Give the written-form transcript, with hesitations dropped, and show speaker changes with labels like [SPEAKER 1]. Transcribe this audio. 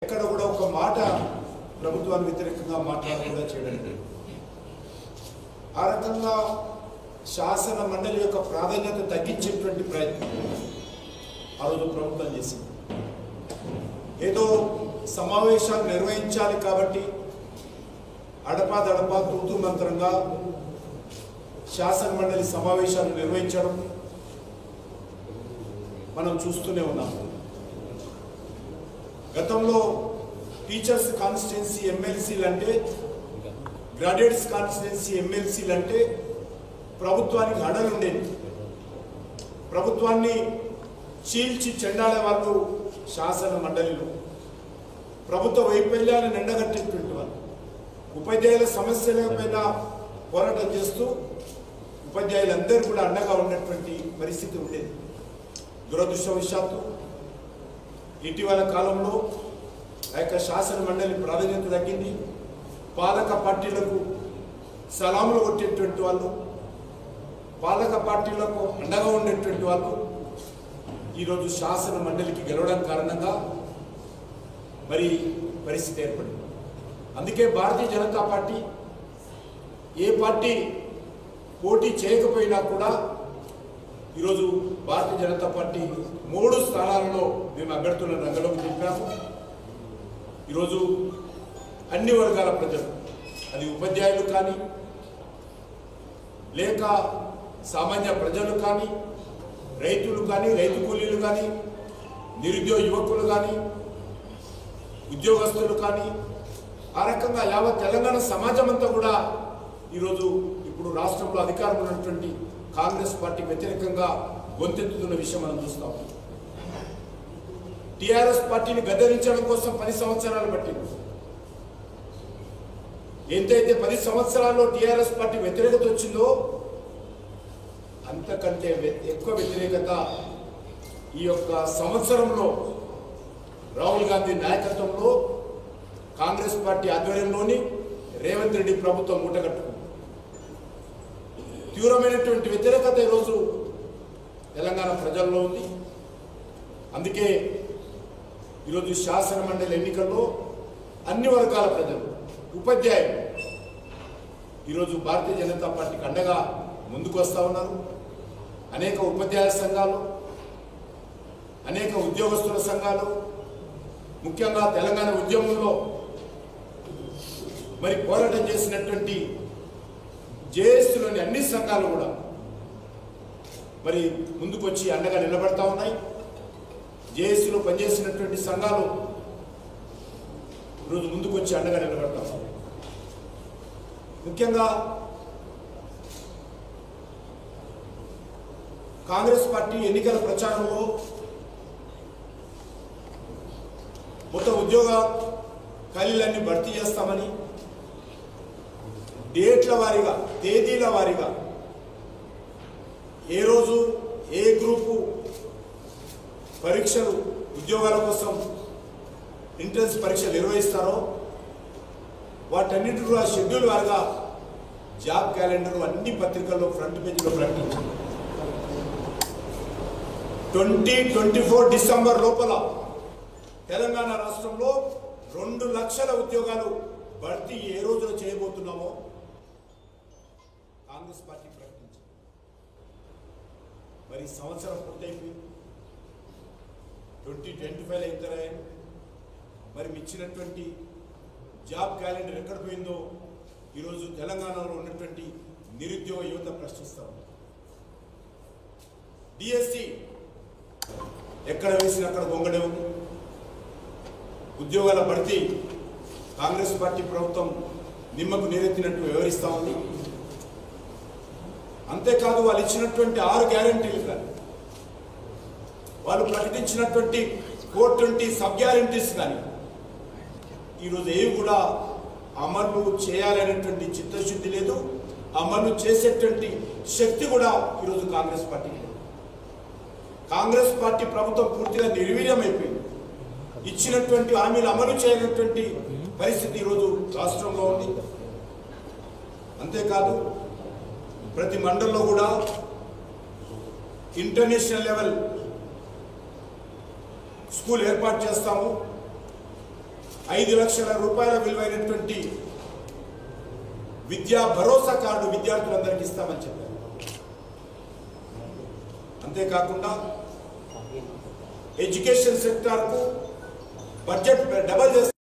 [SPEAKER 1] ఎక్కడ కూడా ఒక మాట ప్రభుత్వానికి వ్యతిరేకంగా మాట్లాడకుండా చేయడం ఆ రకంగా శాసన మండలి యొక్క ప్రాధాన్యత తగ్గించేటువంటి ప్రయత్నం ఆ రోజు ప్రభుత్వం చేసింది. ఏదో సమావేశాలు నిర్వహించాలి కాబట్టి అడపాదడపా తూతూ మంత్రంగా శాసన మండలి సమావేశాలు నిర్వహించడం మనం చూస్తూనే ఉన్నాం. గతంలో టీచర్స్ కాన్స్టిట్యున్సీ ఎమ్మెల్సీలు అంటే, గ్రాడ్యుయేట్స్ కాన్స్టిట్యున్సీ ఎమ్మెల్సీలు అంటే ప్రభుత్వానికి హడలు ఉండేది. ప్రభుత్వాన్ని చీల్చి చెండాడే వాళ్ళు శాసన మండలిలో ప్రభుత్వ వైఫల్యాలను ఎండగట్టేటువంటి వాళ్ళు, ఉపాధ్యాయుల సమస్యలపైన పోరాటం చేస్తూ ఉపాధ్యాయులందరూ కూడా అండగా ఉన్నటువంటి పరిస్థితి ఉండేది. దురదృష్టవశాత్తు ఇటీవల కాలంలో ఆ యొక్క శాసన మండలి ప్రాధాన్యత తగ్గింది. పాలక పార్టీలకు సలాములు కొట్టేటువంటి వాళ్ళు, పాలక పార్టీలకు అండగా ఉండేటువంటి వాళ్ళు ఈరోజు శాసన మండలికి గెలవడం కారణంగా మరి పరిస్థితి ఏర్పడింది. అందుకే భారతీయ జనతా పార్టీ ఏ పార్టీ పోటీ చేయకపోయినా కూడా ఈరోజు భారతీయ జనతా పార్టీ 3 స్థానాలలో మేము అభ్యర్థులను రంగంలోకి దింపాము. ఈరోజు అన్ని వర్గాల ప్రజలు, అది ఉపాధ్యాయులు కానీ, లేక సామాన్య ప్రజలు కానీ, రైతులు కానీ, రైతు కూలీలు కానీ, నిరుద్యోగ యువకులు కానీ, ఉద్యోగస్తులు కానీ, ఆ రకంగా యావత్ తెలంగాణ సమాజం అంతా కూడా ఈరోజు ఇప్పుడు రాష్ట్రంలో అధికారంలో ఉన్నటువంటి కాంగ్రెస్ పార్టీ వ్యతిరేకంగా గొంతెత్తుతున్న విషయం మనం చూస్తాం. టీఆర్ఎస్ పార్టీని గద్దరించడం కోసం 10 సంవత్సరాలు పట్టింది. ఎంతైతే 10 సంవత్సరాల్లో టీఆర్ఎస్ పార్టీ వ్యతిరేకత వచ్చిందో అంతకంటే ఎక్కువ వ్యతిరేకత ఈ యొక్క సంవత్సరంలో రాహుల్ గాంధీ నాయకత్వంలో కాంగ్రెస్ పార్టీ ఆధ్వర్యంలోని రేవంత్ రెడ్డి ప్రభుత్వం మూటగట్టుకుంది. తీవ్రమైనటువంటి వ్యతిరేకత ఈరోజు తెలంగాణ ప్రజల్లో ఉంది. అందుకే ఈరోజు శాసన మండలి ఎన్నికల్లో అన్ని వర్గాల ప్రజలు, ఉపాధ్యాయులు ఈరోజు భారతీయ జనతా పార్టీకి అండగా ముందుకు వస్తూ ఉన్నారు. అనేక ఉపాధ్యాయ సంఘాలు, అనేక ఉద్యోగస్తుల సంఘాలు, ముఖ్యంగా తెలంగాణ ఉద్యమంలో మరి పోరాటం చేసినటువంటి జేఏసీలోని అన్ని సంఘాలు కూడా మరి ముందుకొచ్చి అండగా నిలబడతా ఉన్నాయి. జేఏసీలో పనిచేసినటువంటి సంఘాలు ఈరోజు ముందుకొచ్చి అండగా నిలబడతా ఉన్నాయి. ముఖ్యంగా కాంగ్రెస్ పార్టీ ఎన్నికల ప్రచారంలో మొత్తం ఉద్యోగ ఖాళీలన్నీ భర్తీ చేస్తామని డేట్ల వారీగా, తేదీల వారీగా ఏ రోజు ఏ గ్రూపు పరీక్షలు ఉద్యోగాల కోసం ఎంట్రన్స్ పరీక్షలు నిర్వహిస్తారో వాటన్నిటి కూడా షెడ్యూల్ వారిగా జాబ్ క్యాలెండర్ అన్ని పత్రికల్లో ఫ్రంట్ పేజీలో ప్రకటించారు. 2024 డిసెంబర్ లోపల తెలంగాణ రాష్ట్రంలో 2 లక్షల ఉద్యోగాలు భర్తీ ఏ రోజున చేయబోతున్నామో కాంగ్రెస్ పార్టీ ప్రకటించింది. మరి సంవత్సరం పూర్తయిపోయింది, 2025 అవుతారా? మరి ఇచ్చినటువంటి జాబ్ క్యాలెండర్ ఎక్కడ పోయిందో ఈరోజు తెలంగాణలో ఉన్నటువంటి నిరుద్యోగ యువత ప్రశ్నిస్తారు. డిఎస్సి ఎక్కడ వేసిన అక్కడ గొంగడే ఉంది. ఉద్యోగాల భర్తీ కాంగ్రెస్ పార్టీ ప్రభుత్వం నిమ్మకు నీరెత్తినట్టు వ్యవహరిస్తూ ఉంది. అంతేకాదు వాళ్ళు ఇచ్చినటువంటి 6 గ్యారంటీలు కానీ, వాళ్ళు ప్రకటించినటువంటి 420 సబ్ గ్యారంటీస్ కానీ ఈరోజు ఏవి కూడా అమలు చేయాలనేటువంటి చిత్తశుద్ధి లేదు. అమలు చేసేటువంటి శక్తి కూడా ఈరోజు కాంగ్రెస్ పార్టీకి లేదు. కాంగ్రెస్ పార్టీ ప్రభుత్వం పూర్తిగా నిర్వీర్యమైపోయింది. ఇచ్చినటువంటి హామీలు అమలు చేయనటువంటి పరిస్థితి ఈరోజు రాష్ట్రంలో ఉంది. అంతేకాదు ప్రతి మండలంలో కూడా ఇంటర్నేషనల్ లెవెల్ స్కూల్ ఏర్పాటు చేస్తాము, 5 లక్షల రూపాయల విలువైనటువంటి విద్యా భరోసా కార్డు విద్యార్థులందరికీ ఇస్తామని చెప్పారు. అంతేకాకుండా ఎడ్యుకేషన్ సెక్టార్కు బడ్జెట్ డబల్ చేస్తారు.